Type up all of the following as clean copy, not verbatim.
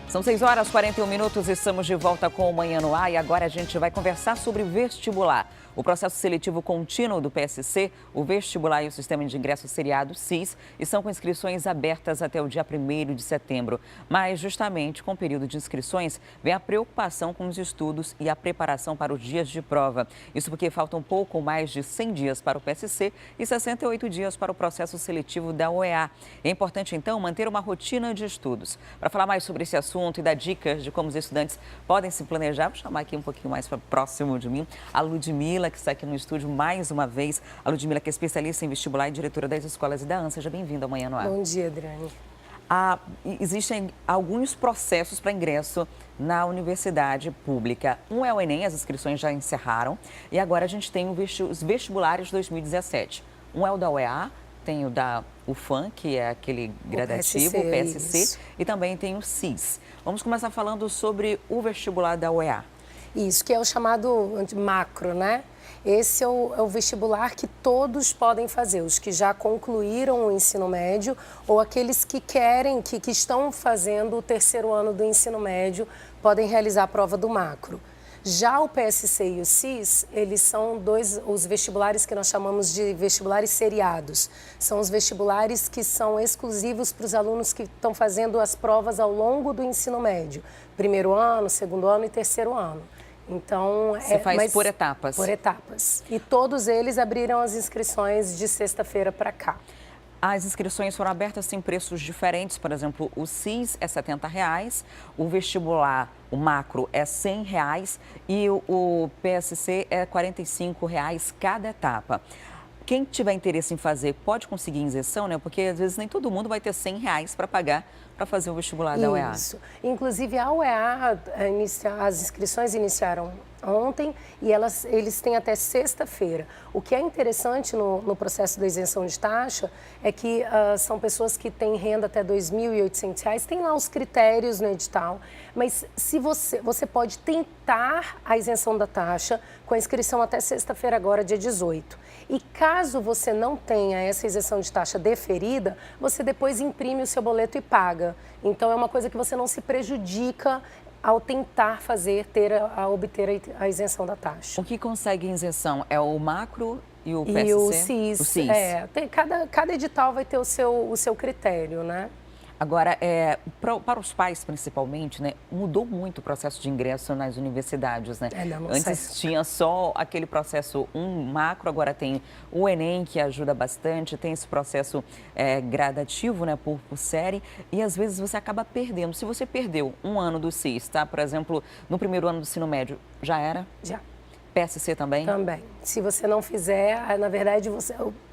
São 6h41, estamos de volta com o Manhã no Ar e agora a gente vai conversar sobre vestibular. O processo seletivo contínuo do PSC, o vestibular e o sistema de ingresso seriado, SIS, estão com inscrições abertas até o dia 1º de setembro. Mas, justamente com o período de inscrições, vem a preocupação com os estudos e a preparação para os dias de prova. Isso porque faltam pouco mais de 100 dias para o PSC e 68 dias para o processo seletivo da OEA. É importante, então, manter uma rotina de estudos. Para falar mais sobre esse assunto e dar dicas de como os estudantes podem se planejar, vou chamar aqui um pouquinho mais para próximo de mim a Ludmila, que está aqui no estúdio mais uma vez. A Ludmila, que é especialista em vestibular e diretora das escolas IDAAN. Seja bem-vinda ao Manhã no Ar. Bom dia, Adriane. Existem alguns processos para ingresso na universidade pública. Um é o Enem, as inscrições já encerraram. E agora a gente tem os vestibulares 2017. Um é o da OEA, tem o da UFAM, que é aquele gradativo, o PSC, e também tem o SIS. Vamos começar falando sobre o vestibular da OEA. Isso, que é o chamado macro, né? Esse é o vestibular que todos podem fazer, os que já concluíram o ensino médio ou aqueles que querem, que estão fazendo o terceiro ano do ensino médio, podem realizar a prova do macro. Já o PSC e o SIS, eles são os vestibulares que nós chamamos de vestibulares seriados. São os vestibulares que são exclusivos para os alunos que estão fazendo as provas ao longo do ensino médio. Primeiro ano, segundo ano e terceiro ano. Então, você faz por etapas? Por etapas. E todos eles abriram as inscrições de sexta-feira para cá. As inscrições foram abertas em preços diferentes. Por exemplo, o SIS é R$ 70,00, o vestibular, o macro, é R$ 100,00 e o PSC é R$ 45,00 cada etapa. Quem tiver interesse em fazer pode conseguir isenção, né? Porque às vezes nem todo mundo vai ter R$ 100,00 para pagar para fazer o vestibular da OEA. Isso. Inclusive, a OEA, as inscrições iniciaram ontem e eles têm até sexta-feira. O que é interessante no processo da isenção de taxa é que são pessoas que têm renda até R$ 2.800, tem lá os critérios no edital, mas se você pode tentar a isenção da taxa com a inscrição até sexta-feira agora, dia 18. E caso você não tenha essa isenção de taxa deferida, você depois imprime o seu boleto e paga. Então, é uma coisa que você não se prejudica ao tentar obter a isenção da taxa. O que consegue isenção é o macro e o PSC? E o SIS. O SIS. Cada edital vai ter o seu critério, né? Agora, para os pais, principalmente, né, mudou muito o processo de ingresso nas universidades, né? Antes tinha só aquele processo macro, agora tem o Enem, que ajuda bastante, tem esse processo gradativo, né, por série, e às vezes você acaba perdendo. Se você perdeu um ano do SIS, tá? Por exemplo, no primeiro ano do ensino médio, já era? Já. PSC também? Também. Se você não fizer, na verdade,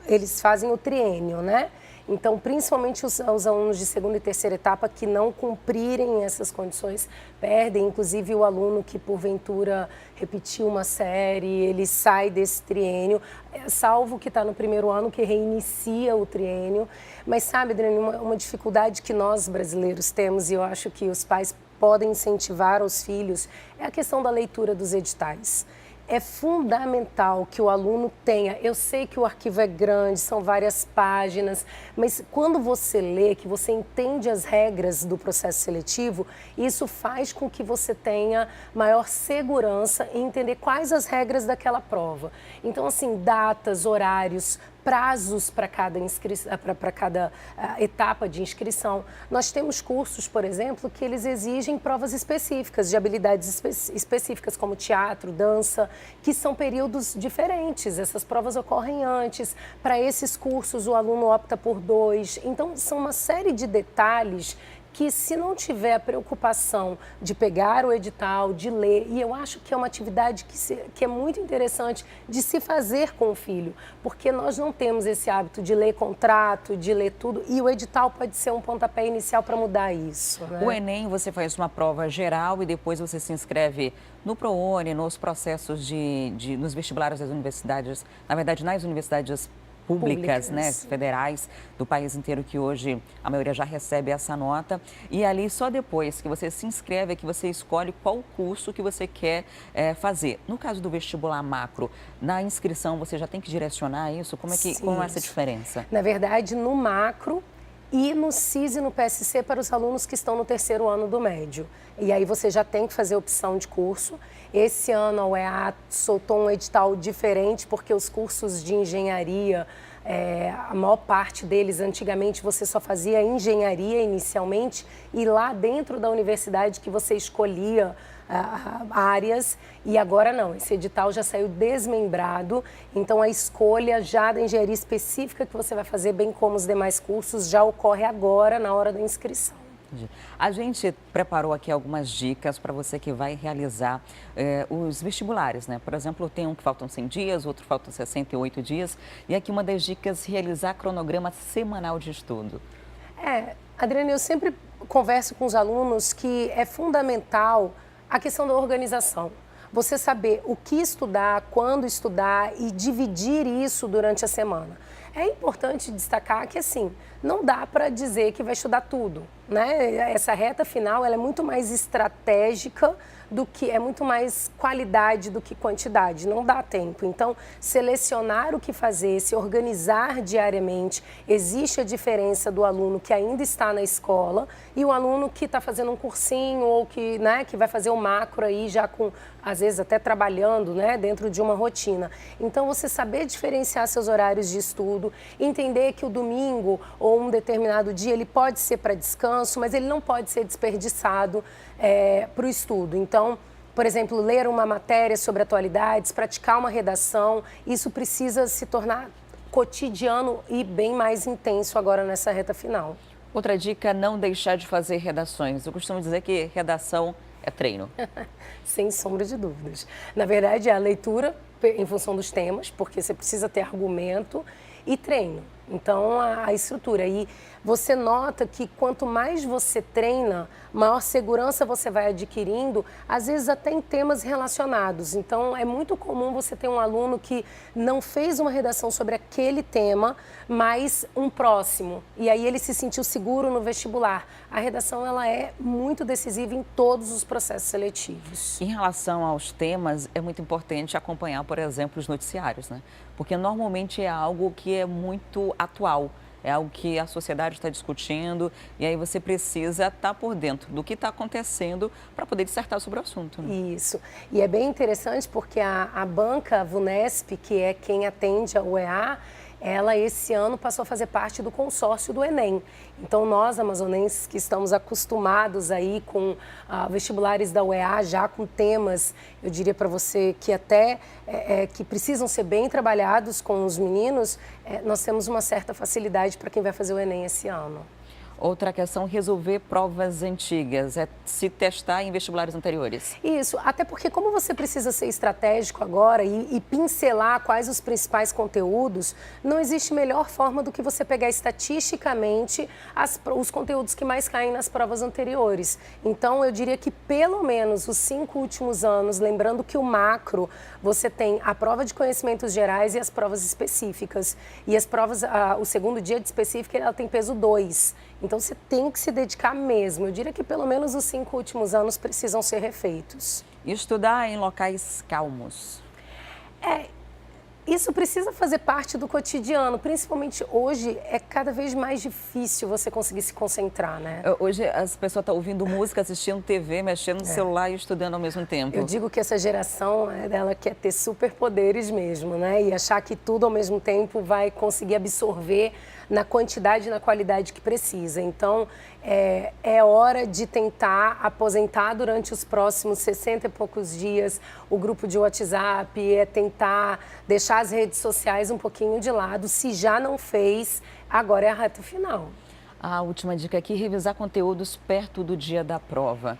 eles fazem o triênio, né? Então, principalmente os alunos de segunda e terceira etapa que não cumprirem essas condições, perdem. Inclusive, o aluno que, porventura, repetiu uma série, ele sai desse triênio, salvo que está no primeiro ano, que reinicia o triênio. Mas, sabe, Adriane, uma dificuldade que nós, brasileiros, temos, e eu acho que os pais podem incentivar os filhos, é a questão da leitura dos editais. É fundamental que o aluno tenha, eu sei que o arquivo é grande, são várias páginas, mas quando você lê, que você entende as regras do processo seletivo, isso faz com que você tenha maior segurança em entender quais as regras daquela prova. Então, assim, datas, horários, prazos para cada etapa de inscrição. Nós temos cursos, por exemplo, que eles exigem provas específicas, de habilidades específicas, como teatro, dança, que são períodos diferentes. Essas provas ocorrem antes. Para esses cursos, o aluno opta por 2. Então, são uma série de detalhes que, se não tiver a preocupação de pegar o edital, de ler, e eu acho que é uma atividade que é muito interessante de se fazer com o filho, porque nós não temos esse hábito de ler contrato, de ler tudo, e o edital pode ser um pontapé inicial para mudar isso, né? O Enem, você faz uma prova geral e depois você se inscreve no ProUni, nos processos nos vestibulares das universidades, na verdade, nas universidades públicas, né, federais do país inteiro, que hoje a maioria já recebe essa nota. E ali, só depois que você se inscreve, é que você escolhe qual curso que você quer fazer. No caso do vestibular macro, na inscrição você já tem que direcionar isso? Como é essa diferença? Na verdade, no macro, e no CIS e no PSC para os alunos que estão no terceiro ano do médio. E aí você já tem que fazer opção de curso. Esse ano a UEA soltou um edital diferente, porque os cursos de engenharia, a maior parte deles, antigamente você só fazia engenharia inicialmente, e lá dentro da universidade que você escolhia áreas, e agora não, esse edital já saiu desmembrado, então a escolha já da engenharia específica que você vai fazer, bem como os demais cursos, já ocorre agora na hora da inscrição. A gente preparou aqui algumas dicas para você que vai realizar os vestibulares, né? Por exemplo, tem um que faltam 100 dias, outro faltam 68 dias. E aqui uma das dicas, realizar cronograma semanal de estudo. Adriana, eu sempre converso com os alunos que é fundamental a questão da organização. Você saber o que estudar, quando estudar e dividir isso durante a semana. É importante destacar que, assim, não dá para dizer que vai estudar tudo, né? Essa reta final, ela é muito mais estratégica do que, é muito mais qualidade do que quantidade, não dá tempo. Então, selecionar o que fazer, se organizar diariamente, existe a diferença do aluno que ainda está na escola e o aluno que está fazendo um cursinho ou que, né, que vai fazer o macro aí já com, às vezes até trabalhando, né, dentro de uma rotina. Então, você saber diferenciar seus horários de estudo, entender que o domingo ou um determinado dia ele pode ser para descanso, mas ele não pode ser desperdiçado para o estudo. Então, por exemplo, ler uma matéria sobre atualidades, praticar uma redação, isso precisa se tornar cotidiano e bem mais intenso agora nessa reta final. Outra dica, não deixar de fazer redações. Eu costumo dizer que redação é treino. Sem sombra de dúvidas. Na verdade, é a leitura em função dos temas, porque você precisa ter argumento e treino. Então, a estrutura. E você nota que quanto mais você treina, maior segurança você vai adquirindo, às vezes até em temas relacionados. Então, é muito comum você ter um aluno que não fez uma redação sobre aquele tema, mas um próximo. E aí ele se sentiu seguro no vestibular. A redação, ela é muito decisiva em todos os processos seletivos. Em relação aos temas, é muito importante acompanhar, por exemplo, os noticiários, né? Porque normalmente é algo que é muito atual. É algo que a sociedade está discutindo e aí você precisa estar por dentro do que está acontecendo para poder dissertar sobre o assunto. Né? Isso. E é bem interessante porque a banca VUNESP, que é quem atende a UEA, ela esse ano passou a fazer parte do consórcio do Enem. Então nós, amazonenses, que estamos acostumados aí com vestibulares da UEA, já com temas, eu diria para você, que até que precisam ser bem trabalhados com os meninos, nós temos uma certa facilidade para quem vai fazer o Enem esse ano. Outra questão, resolver provas antigas, é se testar em vestibulares anteriores. Isso, até porque como você precisa ser estratégico agora e pincelar quais os principais conteúdos, não existe melhor forma do que você pegar estatisticamente os conteúdos que mais caem nas provas anteriores. Então, eu diria que pelo menos os 5 últimos anos, lembrando que o macro, você tem a prova de conhecimentos gerais e as provas específicas. E as provas, o segundo dia de específica, ela tem peso 2. Então, você tem que se dedicar mesmo. Eu diria que pelo menos os 5 últimos anos precisam ser refeitos. E estudar em locais calmos. Isso precisa fazer parte do cotidiano. Principalmente hoje, é cada vez mais difícil você conseguir se concentrar, né? Hoje, as pessoas estão ouvindo música, assistindo TV, mexendo no celular e estudando ao mesmo tempo. Eu digo que essa geração, ela quer ter superpoderes mesmo, né? E achar que tudo ao mesmo tempo vai conseguir absorver na quantidade e na qualidade que precisa. Então, é hora de tentar aposentar durante os próximos 60 e poucos dias o grupo de WhatsApp, tentar deixar as redes sociais um pouquinho de lado. Se já não fez, agora é a reta final. A última dica aqui, revisar conteúdos perto do dia da prova.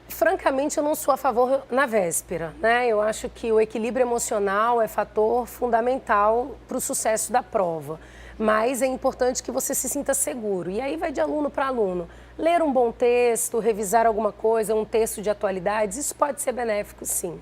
Francamente, eu não sou a favor na véspera, né? Eu acho que o equilíbrio emocional é fator fundamental para o sucesso da prova. Mas é importante que você se sinta seguro. E aí vai de aluno para aluno. Ler um bom texto, revisar alguma coisa, um texto de atualidades, isso pode ser benéfico, sim.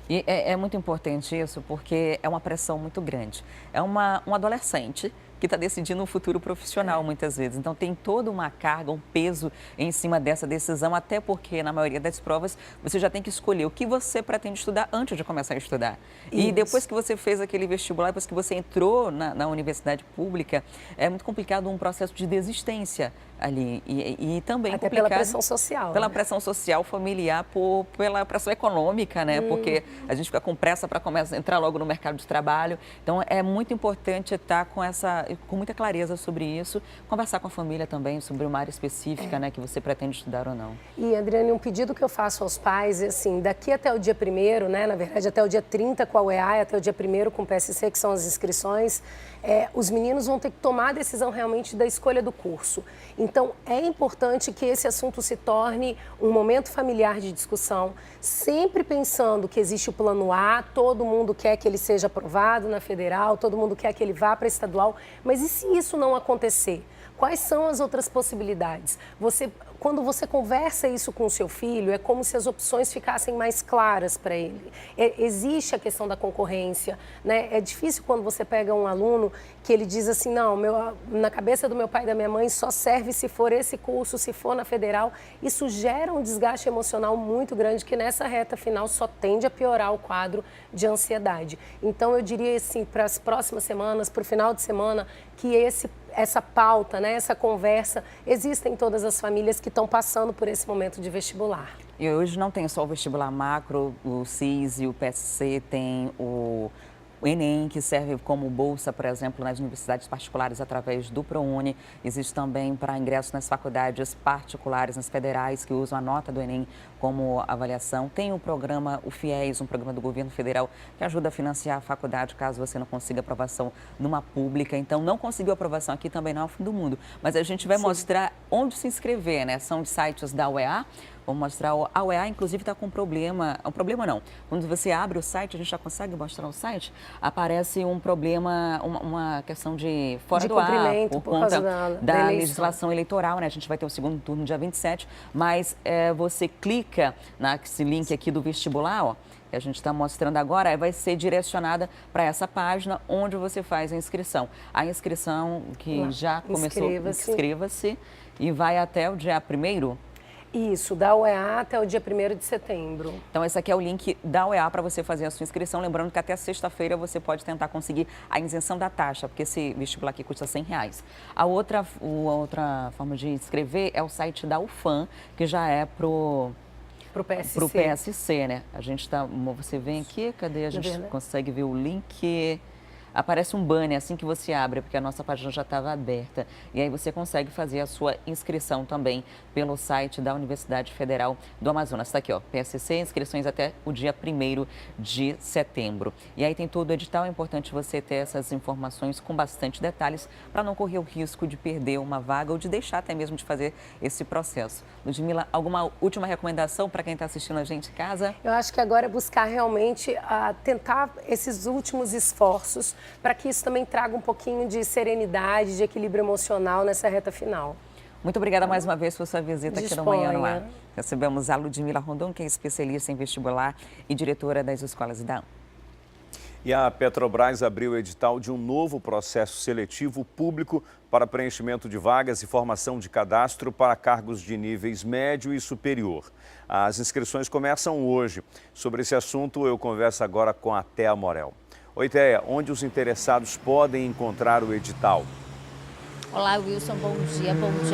E é muito importante isso porque é uma pressão muito grande. É um adolescente que está decidindo um futuro profissional, muitas vezes. Então, tem toda uma carga, um peso em cima dessa decisão, até porque, na maioria das provas, você já tem que escolher o que você pretende estudar antes de começar a estudar. E depois que você fez aquele vestibular, depois que você entrou na universidade pública, é muito complicado um processo de desistência ali. E também até complicado pela pressão social. Pela né? pressão social, familiar, pela pressão econômica, né? Porque a gente fica com pressa para entrar logo no mercado de trabalho. Então, é muito importante estar com muita clareza sobre isso, conversar com a família também sobre uma área específica, né, que você pretende estudar ou não. E, Adriane, um pedido que eu faço aos pais é assim, daqui até o dia 1º, né, na verdade até o dia 30 com a UEA e até o dia 1º com o PSC, que são as inscrições, os meninos vão ter que tomar a decisão realmente da escolha do curso. Então, é importante que esse assunto se torne um momento familiar de discussão, sempre pensando que existe o plano A, todo mundo quer que ele seja aprovado na federal, todo mundo quer que ele vá para a estadual, mas e se isso não acontecer? Quais são as outras possibilidades? Quando você conversa isso com o seu filho, é como se as opções ficassem mais claras para ele. Existe a questão da concorrência, né? É difícil quando você pega um aluno que ele diz assim, não, na cabeça do meu pai e da minha mãe só serve se for esse curso, se for na federal. Isso gera um desgaste emocional muito grande que nessa reta final só tende a piorar o quadro de ansiedade. Então, eu diria assim, para as próximas semanas, para o final de semana, que essa pauta, né, essa conversa, exista em todas as famílias que estão passando por esse momento de vestibular. E hoje não tem só o vestibular macro, o CIS e o PSC, tem o Enem, que serve como bolsa, por exemplo, nas universidades particulares através do ProUni. Existe também para ingresso nas faculdades particulares, nas federais, que usam a nota do Enem como avaliação. Tem o programa, o FIES, um programa do governo federal, que ajuda a financiar a faculdade caso você não consiga aprovação numa pública. Então, não conseguiu aprovação aqui também não é o fim do mundo. Mas a gente vai mostrar onde se inscrever, né? São os sites da UEA. Vamos mostrar, a UEA inclusive está com um problema não, quando você abre o site, a gente já consegue mostrar o site, aparece um problema, uma questão de fora do ar, por conta da legislação eleitoral, né? A gente vai ter o segundo turno dia 27, mas você clica nesse link aqui do vestibular, ó, que a gente está mostrando agora, vai ser direcionada para essa página onde você faz a inscrição. A inscrição que já começou, inscreva-se e vai até o dia 1º. Isso, da UEA até o dia 1º de setembro. Então, esse aqui é o link da UEA para você fazer a sua inscrição. Lembrando que até sexta-feira você pode tentar conseguir a isenção da taxa, porque esse vestibular aqui custa R$100. A outra forma de inscrever é o site da UFAM, que já é pro PSC, né? A gente você vem aqui, cadê? A gente consegue ver o link. Aparece um banner assim que você abre, porque a nossa página já estava aberta. E aí você consegue fazer a sua inscrição também pelo site da Universidade Federal do Amazonas. Está aqui, ó, PSC, inscrições até o dia 1º de setembro. E aí tem todo o edital, é importante você ter essas informações com bastante detalhes para não correr o risco de perder uma vaga ou de deixar até mesmo de fazer esse processo. Ludmila, alguma última recomendação para quem está assistindo a gente em casa? Eu acho que agora é buscar realmente tentar esses últimos esforços para que isso também traga um pouquinho de serenidade, de equilíbrio emocional nessa reta final. Muito obrigada mais uma vez por sua visita aqui no Manhã no Ar. Recebemos a Ludmila Rondon, que é especialista em vestibular e diretora das escolas da E a Petrobras abriu o edital de um novo processo seletivo público para preenchimento de vagas e formação de cadastro para cargos de níveis médio e superior. As inscrições começam hoje. Sobre esse assunto, eu converso agora com a Thea Morel. Oi, Thea, onde os interessados podem encontrar o edital? Olá, Wilson, bom dia a todos.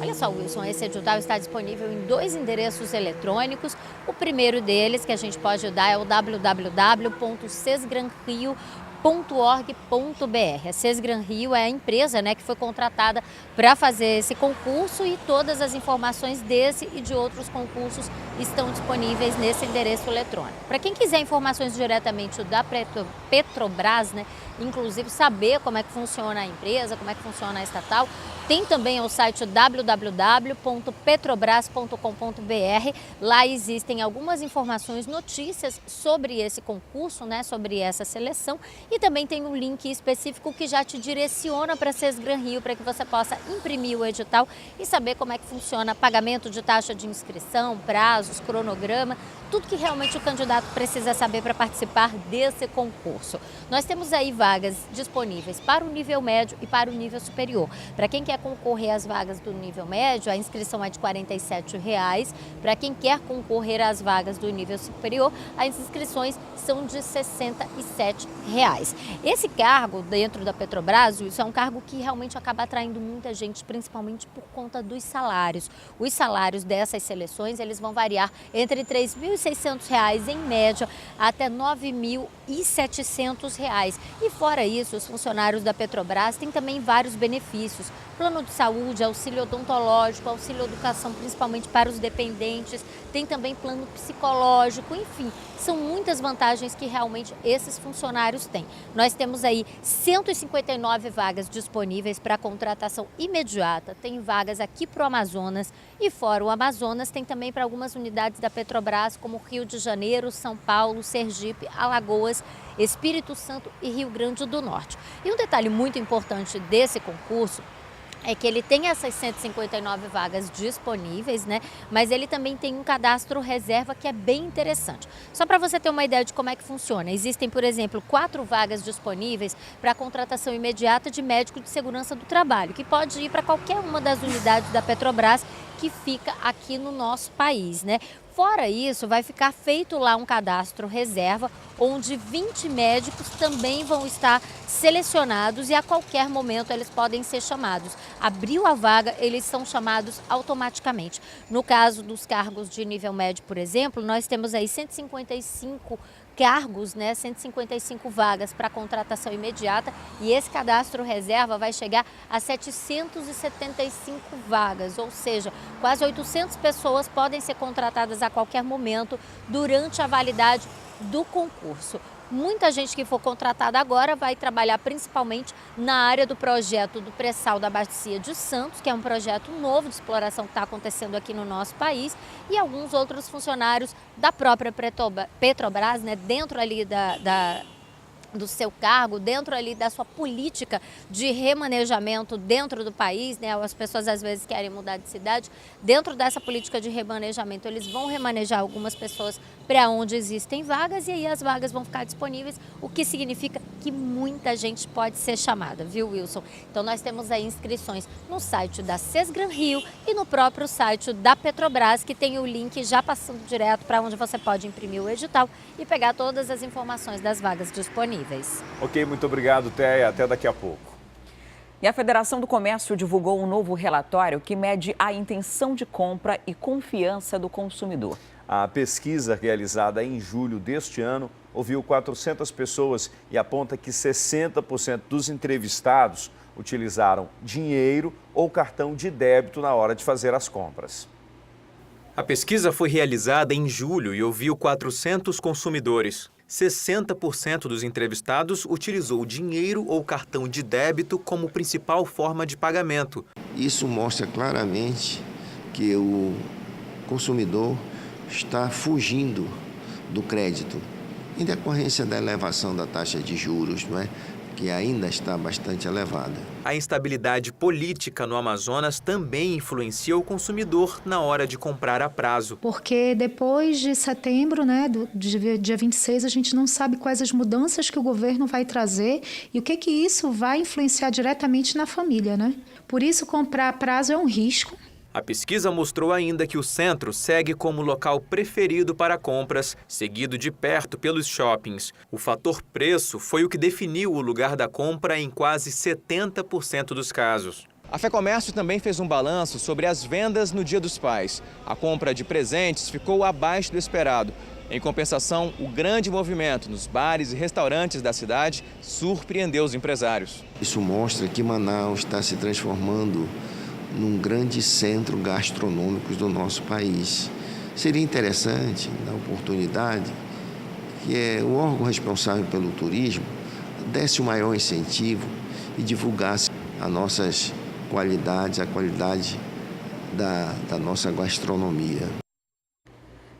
Olha só, Wilson, esse edital está disponível em 2 endereços eletrônicos. O primeiro deles que a gente pode dar é o www.sesgranrio.org.br. A Sesgran Rio é a empresa, né, que foi contratada para fazer esse concurso e todas as informações desse e de outros concursos estão disponíveis nesse endereço eletrônico. Para quem quiser informações diretamente da Petrobras, né, inclusive saber como é que funciona a empresa, como é que funciona a estatal, tem também o site www.petrobras.com.br. Lá existem algumas informações, notícias sobre esse concurso, né, sobre essa seleção E também tem um link específico que já te direciona para a Sesgran-Rio, para que você possa imprimir o edital e saber como é que funciona pagamento de taxa de inscrição, prazos, cronograma, tudo que realmente o candidato precisa saber para participar desse concurso. Nós temos aí vagas disponíveis para o nível médio e para o nível superior. Para quem quer concorrer às vagas do nível médio, a inscrição é de R$ 47,00. Para quem quer concorrer às vagas do nível superior, as inscrições são de R$ 67,00. Esse cargo dentro da Petrobras, isso é um cargo que realmente acaba atraindo muita gente, principalmente por conta dos salários. Os salários dessas seleções, eles vão variar entre R$ 3.600 em média até R$ 9.700. E fora isso, os funcionários da Petrobras têm também vários benefícios. Plano de saúde, auxílio odontológico, auxílio educação, principalmente para os dependentes, tem também plano psicológico, enfim, são muitas vantagens que realmente esses funcionários têm. Nós temos aí 159 vagas disponíveis para contratação imediata, tem vagas aqui para o Amazonas e fora o Amazonas tem também para algumas unidades da Petrobras, como Rio de Janeiro, São Paulo, Sergipe, Alagoas, Espírito Santo e Rio Grande do Norte. E um detalhe muito importante desse concurso é que ele tem essas 159 vagas disponíveis, né? Mas ele também tem um cadastro reserva que é bem interessante. Só para você ter uma ideia de como é que funciona, existem, por exemplo, 4 vagas disponíveis para a contratação imediata de médico de segurança do trabalho, que pode ir para qualquer uma das unidades da Petrobras que fica aqui no nosso país, né? Fora isso, vai ficar feito lá um cadastro reserva, onde 20 médicos também vão estar selecionados e a qualquer momento eles podem ser chamados. Abriu a vaga, eles são chamados automaticamente. No caso dos cargos de nível médio, por exemplo, nós temos aí 155 cargos, né, 155 vagas para contratação imediata e esse cadastro reserva vai chegar a 775 vagas, ou seja, quase 800 pessoas podem ser contratadas a qualquer momento durante a validade do concurso. Muita gente que for contratada agora vai trabalhar principalmente na área do projeto do pré-sal da Bacia de Santos, que é um projeto novo de exploração que está acontecendo aqui no nosso país, e alguns outros funcionários da própria Petrobras, né, dentro ali do seu cargo, dentro ali da sua política de remanejamento dentro do país, né? As pessoas às vezes querem mudar de cidade, dentro dessa política de remanejamento eles vão remanejar algumas pessoas para onde existem vagas e aí as vagas vão ficar disponíveis, o que significa que muita gente pode ser chamada, viu, Wilson? Então nós temos aí inscrições no site da Sesgran-Rio e no próprio site da Petrobras, que tem o link já passando direto para onde você pode imprimir o edital e pegar todas as informações das vagas disponíveis. Ok, muito obrigado, Téia. Até daqui a pouco. E a Federação do Comércio divulgou um novo relatório que mede a intenção de compra e confiança do consumidor. A pesquisa realizada em julho deste ano ouviu 400 pessoas e aponta que 60% dos entrevistados utilizaram dinheiro ou cartão de débito na hora de fazer as compras. A pesquisa foi realizada em julho e ouviu 400 consumidores. 60% dos entrevistados utilizou dinheiro ou cartão de débito como principal forma de pagamento. Isso mostra claramente que o consumidor está fugindo do crédito, em decorrência da elevação da taxa de juros, não é? Que ainda está bastante elevada. A instabilidade política no Amazonas também influencia o consumidor na hora de comprar a prazo. Porque depois de setembro, né, dia 26, a gente não sabe quais as mudanças que o governo vai trazer e o que isso vai influenciar diretamente na família, né? Por isso, comprar a prazo é um risco. A pesquisa mostrou ainda que o centro segue como local preferido para compras, seguido de perto pelos shoppings. O fator preço foi o que definiu o lugar da compra em quase 70% dos casos. A FEComércio também fez um balanço sobre as vendas no Dia dos Pais. A compra de presentes ficou abaixo do esperado. Em compensação, o grande movimento nos bares e restaurantes da cidade surpreendeu os empresários. Isso mostra que Manaus está se transformando num grande centro gastronômico do nosso país. Seria interessante, na oportunidade, que o órgão responsável pelo turismo desse o maior incentivo e divulgasse as nossas qualidades, a qualidade da nossa gastronomia.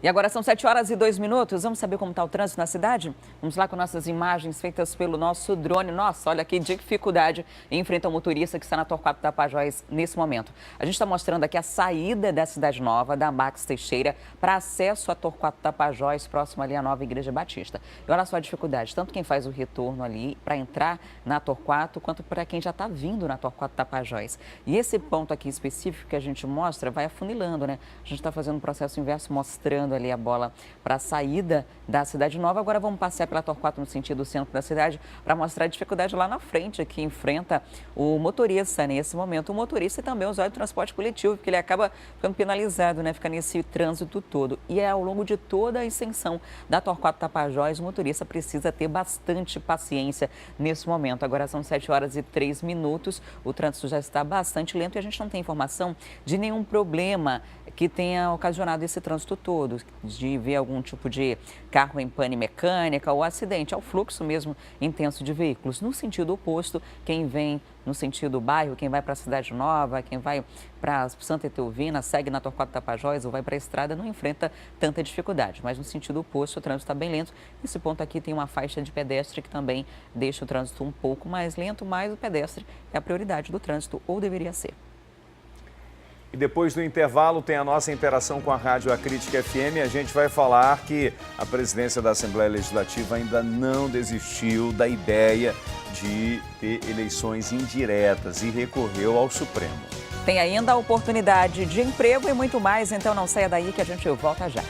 E agora são 7h02. Vamos saber como está o trânsito na cidade? Vamos lá com nossas imagens feitas pelo nosso drone. Nossa, olha que dificuldade enfrenta o motorista que está na Torquato Tapajós nesse momento. A gente está mostrando aqui a saída da Cidade Nova, da Max Teixeira, para acesso a Torquato Tapajós, próximo ali à Nova Igreja Batista. E olha só a dificuldade, tanto quem faz o retorno ali para entrar na Torquato, quanto para quem já está vindo na Torquato Tapajós. E esse ponto aqui específico que a gente mostra vai afunilando, né? A gente está fazendo um processo inverso, mostrando ali a bola para a saída da Cidade Nova. Agora vamos passear pela Torquato no sentido centro da cidade para mostrar a dificuldade lá na frente que enfrenta o motorista nesse momento. O motorista e também o usuário do transporte coletivo, porque ele acaba ficando penalizado, né? Fica nesse trânsito todo. E ao longo de toda a extensão da Torquato Tapajós, o motorista precisa ter bastante paciência nesse momento. Agora são 7h03. O trânsito já está bastante lento e a gente não tem informação de nenhum problema que tenha ocasionado esse trânsito todo, de ver algum tipo de carro em pane mecânica ou acidente. É o fluxo mesmo intenso de veículos. No sentido oposto, quem vem no sentido bairro, quem vai para a Cidade Nova, quem vai para Santa Etelvina, segue na Torquato Tapajós ou vai para a estrada, não enfrenta tanta dificuldade. Mas no sentido oposto, o trânsito está bem lento. Nesse ponto aqui tem uma faixa de pedestre que também deixa o trânsito um pouco mais lento, mas o pedestre é a prioridade do trânsito, ou deveria ser. E depois do intervalo tem a nossa interação com a Rádio Acrítica FM. A gente vai falar que a presidência da Assembleia Legislativa ainda não desistiu da ideia de ter eleições indiretas e recorreu ao Supremo. Tem ainda a oportunidade de emprego e muito mais, então não saia daí que a gente volta já.